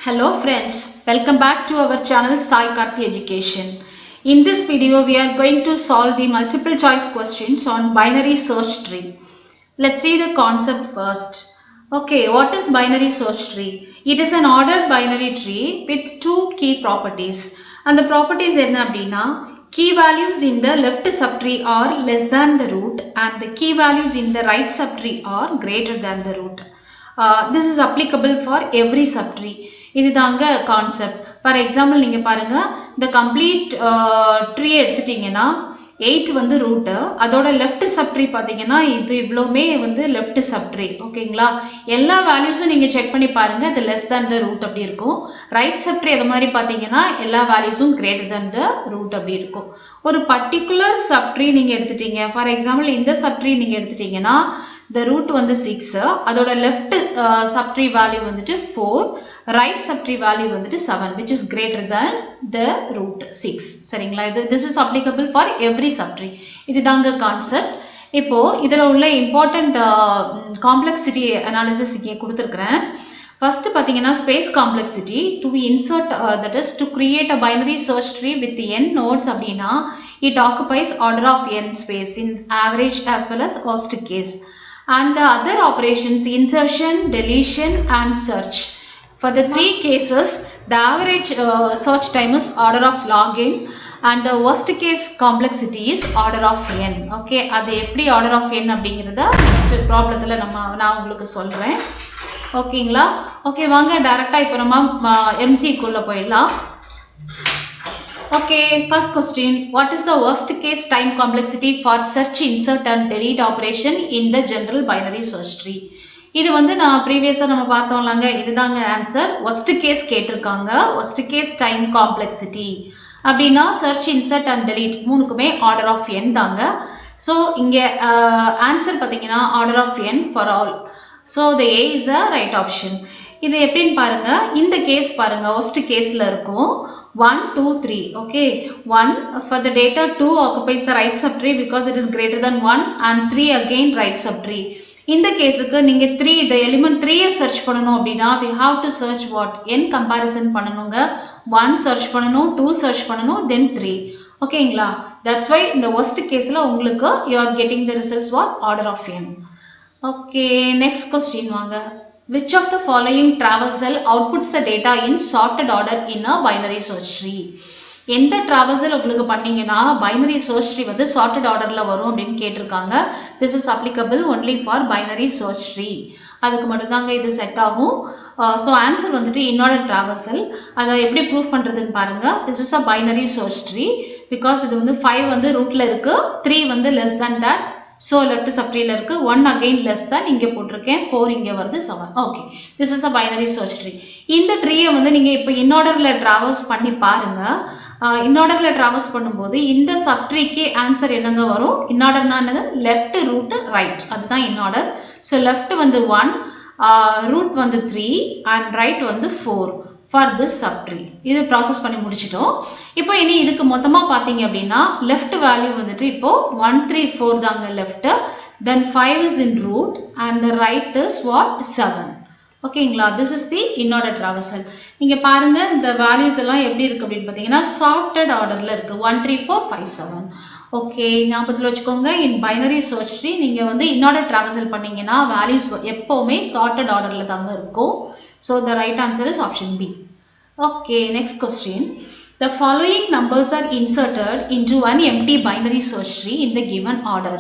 Hello friends, welcome back to our channel Sai Karthi Education. In this video, we are going to solve the multiple choice questions on binary search tree. Let's see the concept first. Okay, what is binary search tree? It is an ordered binary tree with two key properties. And the properties enna appadina key values in the left subtree are less than the root and the key values in the right subtree are greater than the root. This is applicable for every subtree. இதுதாங்க concept. For example நீங்கள் பாருங்கள், இந்த complete tree எடுத்துட்டிங்கன்னா 8 வந்து route, அதோட left subtree பார்த்தீங்கன்னா இது இவ்வளோமே வந்து லெஃப்ட் சப்ட்ரீ. ஓகேங்களா? எல்லா வேல்யூஸும் நீங்கள் செக் பண்ணி பாருங்கள், இது லெஸ் தேன் த ரூட் அப்படி இருக்கும். ரைட் சப்ட்ரீ அது மாதிரி பார்த்தீங்கன்னா எல்லா வேல்யூஸும் கிரேட்டர் தேன் த ரூட் அப்படி இருக்கும். ஒரு பர்டிகுலர் சப்ட்ரீ நீங்கள் எடுத்துட்டீங்க, ஃபார் எக்ஸாம்பிள் இந்த சப்ட்ரீ நீங்கள் எடுத்துட்டீங்கன்னா the root வந்து 6, அதோட left subtree value வந்துட்டு 4, right subtree value வந்துட்டு 7, which is greater than the root 6. சரிங்களா? this is applicable for every subtree. இதுதாங்க கான்செப்ட். இப்போ இதில் உள்ள important complexity analysis இங்கே கொடுத்துருக்கிறேன். First பார்த்தீங்கன்னா space complexity to be insert that is to create a binary search tree with n nodes அப்படின்னா it occupies order of n space in average as well as worst case. And the other operations insertion, deletion and search. For the three cases, the average search time is order of log n and the worst case complexity is order of n. Okay, அது எப்படி order of n அப்படிங்கிறத next ப்ராப்ளத்தில் நான் உங்களுக்கு சொல்கிறேன். ஓகேங்களா? Okay, வாங்க டைரெக்டாக இப்போ நம்ம MCக்குள்ளே போயிடலாம். Okay, first question. What is the worst case time complexity for search, insert and delete operation in the general binary search tree? இது வந்து நான் ப்ரீவியஸாக நம்ம பார்த்தோம்லாங்க, இதுதாங்க ஆன்சர். worst case கேட்டிருக்காங்க. worst case time complexity அப்படின்னா search, insert and delete மூணுக்குமே order of n தாங்க. So இங்கே ஆன்சர் பார்த்தீங்கன்னா order of n for all. So the A is the right option. இது எப்படின்னு பாருங்க, இந்த கேஸ் பாருங்க, worst caseல இருக்கும் 1, 2, 3. Okay, 1 for the data 2 occupies the right subtree because it is greater than 1 and 3 again right subtree. இந்த கேஸுக்கு நீங்க 3 the element 3 search பண்ணனும் அப்படினா we have to search what n comparison பண்ணனுங்க. 1 search பண்ணனும், 2 search பண்ணனும், then 3. ஓகேங்களா? that's why in the worst caseல உங்களுக்கு you are getting the results what order of n. Okay, next question வாங்க. Which of the following traversal outputs the data in sorted order in a binary search tree? எந்த traversal உங்களுக்கு பண்ணீங்கன்னா binary search tree வந்து sorted orderல வரும் அப்படின்னு கேட்டிருக்காங்க. This is applicable only for binary search tree. அதுக்கு மட்டும்தாங்க இது செட் ஆகும். ஸோ ஆன்சர் வந்துட்டு inordered traversal. அதை எப்படி ப்ரூஃப் பண்ணுறதுன்னு பாருங்க. This is a binary search tree because இது வந்து 5 வந்து ரூட்ல இருக்கு, 3 வந்து less than that. So left subtree இருக்கு, 1 again less than இங்கே போட்டிருக்கேன், 4 இங்கே வருது 7. Okay, this is a binary search tree. இந்த ட்ரீயை வந்து நீங்கள் இப்போ இன்ஆர்டர்ல டிராவர்ஸ் பண்ணி பாருங்க. இன்ஆர்டர்ல டிராவர்ஸ் பண்ணும்போது இந்த சப்ட்ரீக்கு ஆன்சர் என்னங்க வரும்? இன்ஆர்டர்னா என்னது? லெஃப்ட் ரூட் ரைட், அதுதான் இன்ஆர்டர். ஸோ லெஃப்ட் வந்து 1, ரூட் வந்து 3 அண்ட் ரைட் வந்து 4 for this subtree. இது ப்ராசஸ் பண்ணி முடிச்சிட்டோம். இப்போ இனி இதுக்கு மொத்தமாக பார்த்தீங்க அப்படின்னா லெஃப்ட் வேல்யூ வந்துட்டு இப்போ 1, 3, 4 தாங்க left, then 5 is in root and the right is what 7. ஓகேங்களா? this is the inordered traversal. நீங்கள் பாருங்க இந்த வேல்யூஸ் எல்லாம் எப்படி இருக்கு அப்படின்னு பார்த்தீங்கன்னா sorted ஆர்டர்ல இருக்கு 1, 3, 4, 5, 7. ஓகே, ஞாபகத்தில் வச்சுக்கோங்க, இன் பைனரி சர்ச் ட்ரீ நீங்கள் வந்து இன்ஆர்டர் டிராவர்சல் பண்ணீங்கன்னா வேல்யூஸ் எப்போவுமே சார்ட்டட் ஆர்டரில் தாங்க இருக்கும். So the right answer is option B. Okay, next question. The following numbers are inserted into an empty binary search tree in the given order.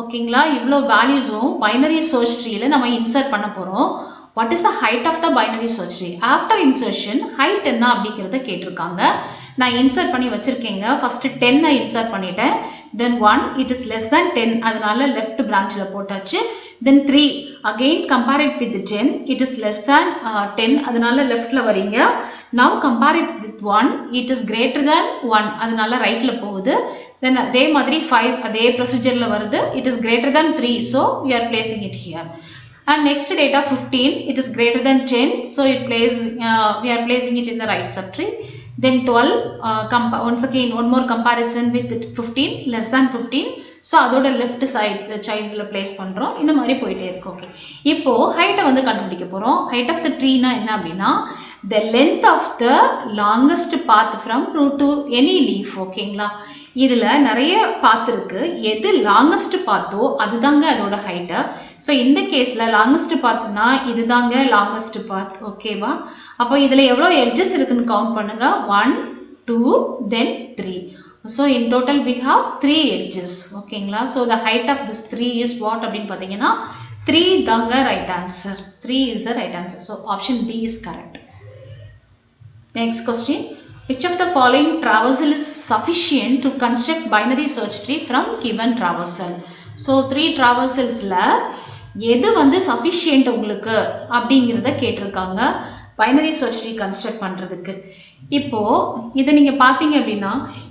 ஓகேங்களா? இவ்வளோ வேல்யூஸும் பைனரி சர்ச் ட்ரீல நம்ம இன்சர்ட் பண்ண போகிறோம். What is the height of the binary search tree? After insertion, height என்ன அப்படிங்கிறத கேட்டிருக்காங்க. நான் insert பண்ணி வச்சிருக்கேங்க. ஃபர்ஸ்ட் 10 இன்சர்ட் பண்ணிட்டேன், then 1 it is less than 10, அதனால லெஃப்ட் பிரான்ச்சில் போட்டாச்சு. then 3 again compare it with 10, it is less than 10, அதனால லெஃப்ட்ல வரீங்க. now compare it with 1, it is greater than 1, அதனால ரைட்ல போகுது. then அதே மாதிரி 5 அதே ப்ரொசீஜர்ல வருது, it is greater than 3, so we are placing it here. and next data 15, it is greater than 10, so we are placing it in the right subtree. then 12, once again one more comparison with 15 less than 15, so அதோட left side சைல்டில் place பண்ணுறோம். இந்த மாதிரி போயிட்டே இருக்கும். Okay, இப்போது ஹைட்டை வந்து கண்டுபிடிக்க போகிறோம். ஹைட் ஆஃப் த ட்ரீனா என்ன அப்படின்னா the length of the longest path from root to any leaf. ஓகேங்களா, இதுல நிறைய பாத் இருக்கு. எது லாங்கஸ்ட் பாத்தோ அதுதாங்க அதோட ஹைட். ஸோ இந்த கேஸ்ல லாங்கஸ்ட் பாத்னா இதுதாங்க லாங்கஸ்ட் பாத். ஓகேவா, அப்போ இதுல எவ்வளவு எட்ஜஸ் இருக்குன்னு கவுண்ட் பண்ணுங்க. 1 2 then 3. So in total we have 3 edges. ஓகேங்களா, so the height of this 3 is what அப்படின்னு பாத்தீங்கன்னா 3 தாங்க right answer. 3 is the right answer. So option B is correct. Next question. Which of the following traversal is sufficient to construct binary search tree from given traversal? So 3 traversals-ல எது வந்து sufficient உங்களுக்கு அப்படிங்கிறத கேட்டிருக்காங்க binary search tree construct பண்றதுக்கு. இப்போ இதை நீங்க பாத்தீங்க அப்படின்னா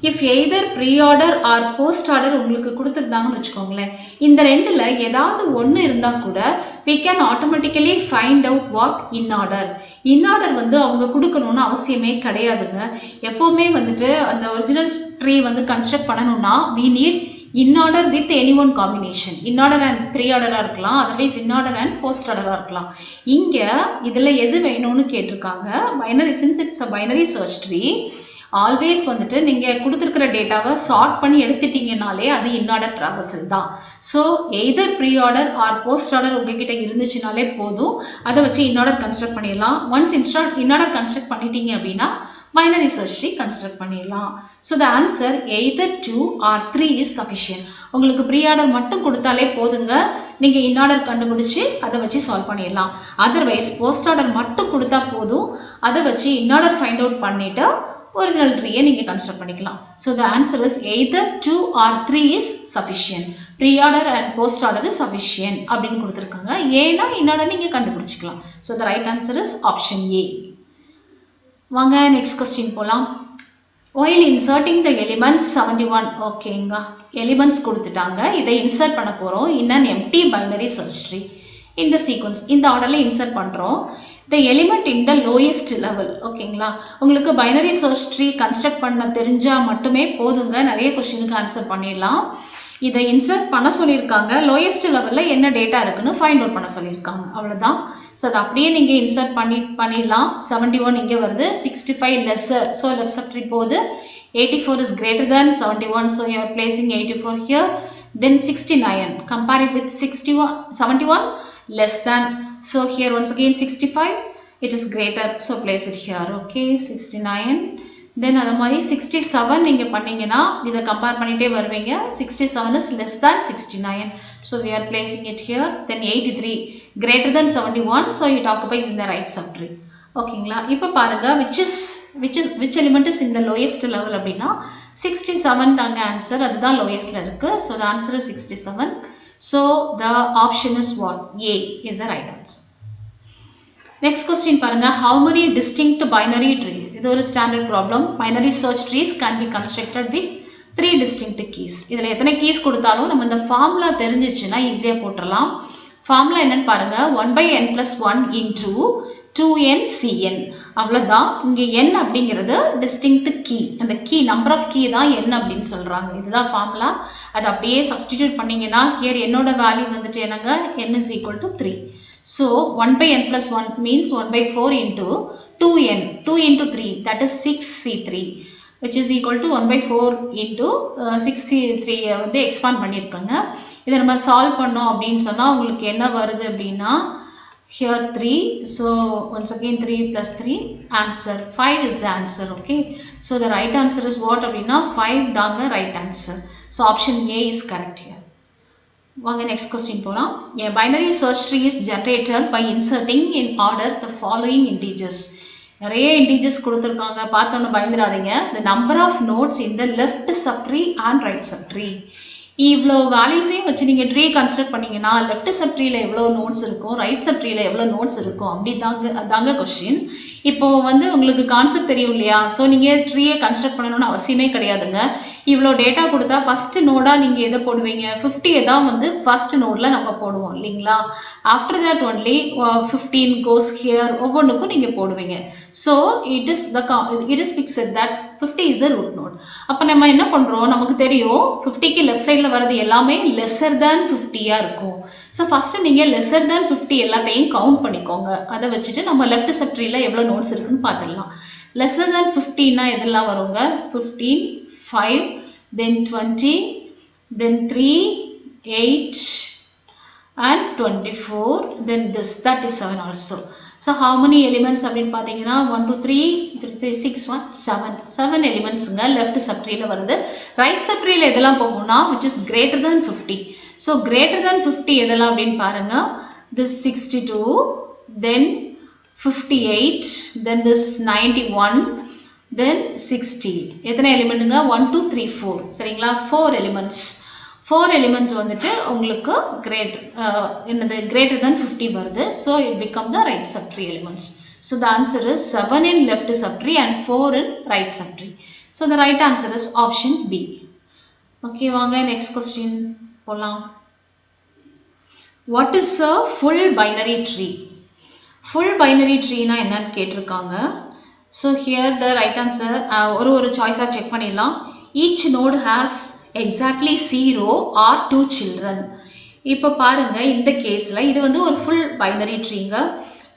if either pre-order or post-order உங்களுக்கு கொடுத்துருந்தாங்கன்னு வச்சுக்கோங்களேன், இந்த ரெண்டுல ஏதாவது ஒன்று இருந்தா கூட we can automatically find out what in order. in order வந்து அவங்க கொடுக்கணும்னு அவசியமே கிடையாதுங்க. எப்பவுமே வந்துட்டு அந்த ஒரிஜினல் ட்ரீ வந்து கன்ஸ்ட்ரக்ட் பண்ணணும்னா we need in order with any one combination. in order and pre-order இருக்கலாம், otherwise in order and post order இருக்கலாம். இங்க இதுல எது வேணும்னு கேட்டிருக்காங்க. binary, since it's a binary search tree, always வந்துட்டு நீங்க கொடுத்திருக்கிற டேட்டாவை சார்ட் பண்ணி எடுத்துட்டீங்கனாலே அது in order traversal தான். so either pre-order or post order உங்ககிட்ட இருந்துச்சுனாலே போதும், அதை வச்சு in order கன்ஸ்ட்ரக்ட் பண்ணிடலாம். once in order கன்ஸ்ட்ரக்ட் பண்ணிட்டீங்க அப்படின்னா binary search tree construct பண்ணிடலாம். So the answer either 2 or 3 is sufficient. உங்களுக்கு pre-order மட்டும் கொடுத்தாலே போதுங்க, நீங்க in order கண்டுபிடிச்சு அதை வச்சு சால்வ் பண்ணிடலாம். otherwise post order மட்டும் கொடுத்தா போதும், அதை வச்சு in order find out பண்ணிட்டு original tree நீங்க construct பண்ணிக்கலாம். So the answer is either 2 or 3 is sufficient. pre-order and post order is sufficient அப்படின்னு கொடுத்திருக்காங்க. ஏன்னா in order நீங்க கண்டுபிடிச்சுக்கலாம். So the right answer is option A. வாங்க நெக்ஸ்ட் கொஸ்டின் போலாம். while inserting the elements 71. ஓகேங்க, elements கொடுத்துட்டாங்க, இதை இன்சர்ட் பண்ண போறோம் in an empty binary search tree. இந்த சீக்வன்ஸ் இந்த ஆர்டர்ல இன்சர்ட் பண்றோம். the element in the lowest level. ஓகேங்களா, உங்களுக்கு binary search tree கன்ஸ்ட்ரக்ட் பண்ண தெரிஞ்சா மட்டுமே போதுங்க, நிறைய கொஸ்டினுக்கு ஆன்சர் பண்ணிடலாம். இதை இன்சர்ட் பண்ண சொல்லியிருக்காங்க, லோயஸ்ட் லெவல்ல என்ன டேட்டா இருக்குன்னு ஃபைண்ட் அவுட் பண்ண சொல்லியிருக்காங்க, அவ்வளவுதான். ஸோ அதை அப்படியே நீங்க இன்சர்ட் பண்ணிடலாம். 71 இங்கே வருது, 65 lesser, so left sub tree போகுது. 84 is greater than 71, so you are placing 84 here. Then 69, compare it with 71 less than, so here once again 65, it is greater, so place it here. Okay, 69. Then அதே மாதிரி 67 நீங்க பண்ணீங்கன்னா இதை compare பண்ணிட்டே வருவீங்க. 67 is less than 69, so we are placing it here. Then 83 greater than 71, so it occupies in the right subtree. ஓகேங்களா, இப்போ பாருங்க which element is in the lowest level அப்படின்னா 67 தாங்க ஆன்சர், அதுதான் லோயஸ்ட்ல இருக்கு. so the answer is 67. so the option is what? A is the right answer. Next question பாருங்க, how many distinct binary trees? இது ஒரு standard problem. binary search trees can be constructed with 3 distinct keys. இதுல எத்தனை keys கொடுத்தாலும் நம்ம இந்த formula தெரிஞ்சிச்சுன்னா ஈஸியா போட்டுறலாம். ஃபார்முலா என்னன்னு பாருங்க, 1/n + 1 into 2n/cn. அவ்வளவுதான். இங்க n அப்படிங்கிறது distinct key, அந்த key number of key தான் n அப்படின்னு சொல்றாங்க. இதுதான் ஃபார்முலா. அது அப்படியே சப்ஸ்டிடியூட் பண்ணீங்கன்னா here என்னோட வேல்யூ வந்துட்டு என்னங்க, n is equal to 3. So 1/n + 1 means 1/4 into 2n, 2 into 3, that is 6c3, which is equal to 1/4 into 6c3 வந்து எக்ஸ்பாண்ட் பண்ணியிருக்காங்க. இதை நம்ம சால்வ் பண்ணோம் அப்படின்னு சொன்னா உங்களுக்கு என்ன வருது அப்படின்னா here 3, so once again 3 plus 3, answer 5 is the answer. Okay, so the right answer is what அப்படின்னா 5 தாங்க right answer. So option A is correct here. வாங்க நெக்ஸ்ட் கொஸ்டின் போலாம். A binary search tree is generated by inserting in order the following integers. நிறைய integers கொடுத்திருக்காங்க, பார்த்தோன்னு பயந்துடாதீங்க. The number of nodes in the left subtree and right subtree. இவ்வளோ வேல்யூஸையும் வச்சு நீங்க tree construct பண்ணீங்கன்னா left சப்ட்ரீல எவ்வளோ நோட்ஸ் இருக்கும், ரைட் சப்ட்ரீல எவ்வளோ நோட்ஸ் இருக்கும், அப்படி தாங்க கொஸ்டின். இப்போ வந்து உங்களுக்கு கான்செப்ட் தெரியும் இல்லையா, ஸோ நீங்க ட்ரீயை கன்ஸ்ட்ரக்ட் பண்ணணும்னு அவசியமே கிடையாதுங்க. இவ்வளோ டேட்டா கொடுத்தா ஃபர்ஸ்ட் நோடா நீங்க எதை போடுவீங்க? 50 தான் வந்து ஃபர்ஸ்ட் நோட்ல நம்ம போடுவோம் இல்லைங்களா? After that only 15 goes here, ஒவ்வொன்றுக்கும் நீங்க போடுவீங்க. So it is fixed that 50 is the root node. அப்போ நம்ம என்ன பண்றோம், நமக்கு தெரியும் 50க்கு லெஃப்ட் சைடில் வர்றது எல்லாமே லெஸர் தேன் 50யா இருக்கும். ஸோ ஃபர்ஸ்ட் நீங்க லெஸர் தேன் 50 எல்லாத்தையும் கவுண்ட் பண்ணிக்கோங்க. அதை வச்சுட்டு நம்ம லெஃப்ட் சப்ட்ரீல எவ்வளோ நோட்ஸ் இருக்குன்னு பார்த்துடலாம். லெஸர் தேன் 50னா எதெல்லாம் வருங்க? 15, 5, then 20, then 3, 8 and 24, then this 37 also. So how many elements அப்படின்னு பார்த்தீங்கன்னா 1 2 3 6 1 7 எலிமெண்ட்ஸுங்க லெஃப்ட் சப்ட்ரீல வருது. ரைட் சப்ட்ரீல எதெல்லாம் போகும்னா which is greater than 50. So greater than 50 எதெல்லாம் அப்படின்னு பாருங்க. This 62, then 58, then this 91, then 60. எத்தனை எலிமெண்ட்டுங்க? 1 2 3 4 சரிங்களா? 4 எலிமெண்ட்ஸ். 4 எலிமெண்ட்ஸ் வந்துட்டு உங்களுக்கு என்னது greater than 50 வருது. So it become the right subtree elements. So the answer is 7 in left subtree and 4 in right subtree. So the right answer is option B. Okay, வாங்க next question போலாம். What is a full binary tree? Full binary tree na என்னன்னு கேட்டிருக்காங்க. So here the right answer ஒரு choice-ஆ check பண்ணிடலாம். Each node has exactly 0 or 2 children. இப்போ பாருங்க இந்த கேஸ்ல இது வந்து ஒரு full binary treeங்க.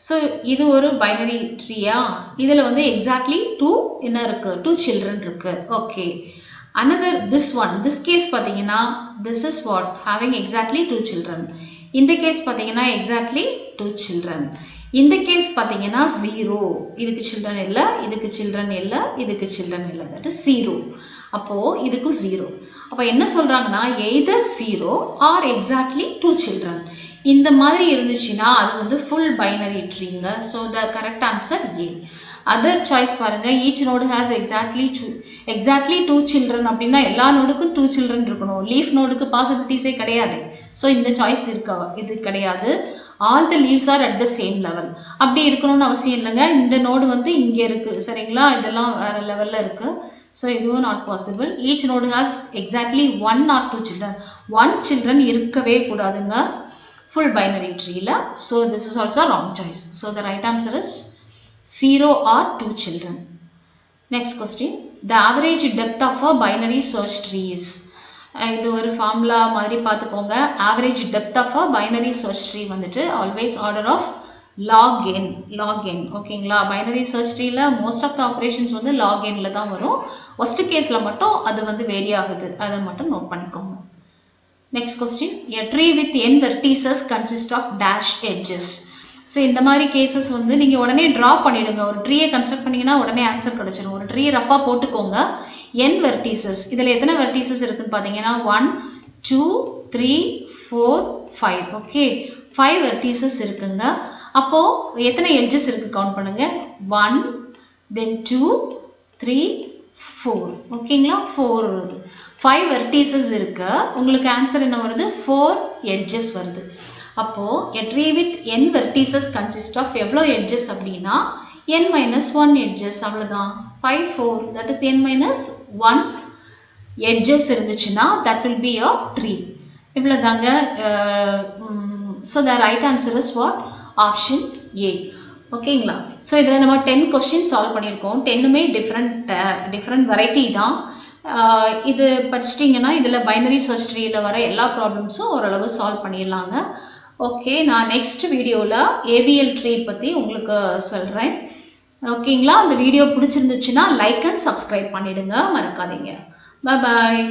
So இது ஒரு binary treeயா? இதுல வந்து exactly 2 என்ன இருக்கு? 2 children இருக்கு. Okay. Another this case பாத்தீங்கன்னா this is what? Having exactly 2 children. இந்த கேஸ் பாத்தீங்கன்னா exactly 2 children. இந்த கேஸ் பாத்தீங்கன்னா 0. இதுக்கு children இல்ல, இதுக்கு children இல்ல, இதுக்கு children இல்ல. That is 0. அப்போ இதுக்கு 0. அப்போ என்ன சொல்றாங்கன்னா either 0 or exactly 2 children. இந்த மாதிரி இருந்துச்சுன்னா அது வந்து full binary treeங்க. So the correct answer A. Other choice பாருங்க, each node has exactly 2 children அப்படின்னா எல்லா நோடுக்கும் 2 children இருக்கணும். லீஃப் நோடுக்கு பாசிபிலிட்டிஸே கிடையாது. ஸோ இந்த சாய்ஸ் இது கிடையாது. all the leaves are at the same level. அப்படி இருக்கணும்னு அவசியம் இல்லைங்க. இந்த நோடு வந்து இங்கே இருக்கு சரிங்களா? இதெல்லாம் வேற லெவல்ல இருக்கு. So இதுவும் not possible. Each node has exactly 1 or 2 children. 1 children இருக்கவே கூடாதுங்க full binary treeல. So this is also a wrong choice. So the right answer is 0 or 2 children. Next question. The average depth of a binary search tree is. இது ஒரு formula மாதிரி பார்த்துக்கோங்க. average depth of a binary search tree வந்துட்டு always order of log n. ஓகேங்களா? Binary search ட்ரீல most of the operations வந்து log nல தான் வரும். ஃபர்ஸ்ட் கேஸ்ல மட்டும் அது வந்து வேரி ஆகுது. அதை மட்டும் நோட் பண்ணிக்கோங்க. Next question. a tree with n vertices consists of dash edges. So இந்த மாதிரி கேசஸ் வந்து நீங்க உடனே டிரா பண்ணிடுங்க. ஒரு ட்ரீயை கன்ஸ்ட்ரக்ட் பண்ணீங்கன்னா உடனே ஆன்சர் கிடைச்சிடும். ஒரு ட்ரீ ரஃபா போட்டுக்கோங்க. n vertices. இதுல எத்தனை vertices இருக்குன்னு பாத்தீங்கன்னா 1 2 3 4 5. ஓகே, 5 vertices இருக்குங்க. அப்போ எத்தனை edges இருக்கு கவுண்ட் பண்ணுங்க. 1 then 2 3 4. ஓகேங்களா? 4 வருது. 5 vertices இருக்கு. உங்களுக்கு ஆன்சர் என்ன வருது? 4 edges வருது. அப்போ a tree with n vertices consist of எவ்வளோ edges அப்படின்னா n minus 1 edges. அவ்வளவுதான். 5 4, that is n minus 1 edges இருந்துச்சுன்னா that will be a tree. இவ்வளவுதாங்க. So the right answer is what? Option A. ஓகேங்களா? So இதில் நம்ம 10 question solve பண்ணியிருக்கோம். 10மே different variety தான். இது படிச்சிட்டிங்கன்னா இதில் பைனரி சர்ச் ட்ரீயில் வர எல்லா ப்ராப்ளம்ஸும் ஓரளவு சால்வ் பண்ணிடலாங்க. ஓகே, நான் நெக்ஸ்ட் வீடியோவில் ஏவிஎல் ட்ரீ பற்றி உங்களுக்கு சொல்கிறேன். ஓகேங்களா? அந்த வீடியோ பிடிச்சிருந்துச்சுன்னா லைக் அண்ட் சப்ஸ்கிரைப் பண்ணிடுங்க, மறக்காதீங்க. பாய்.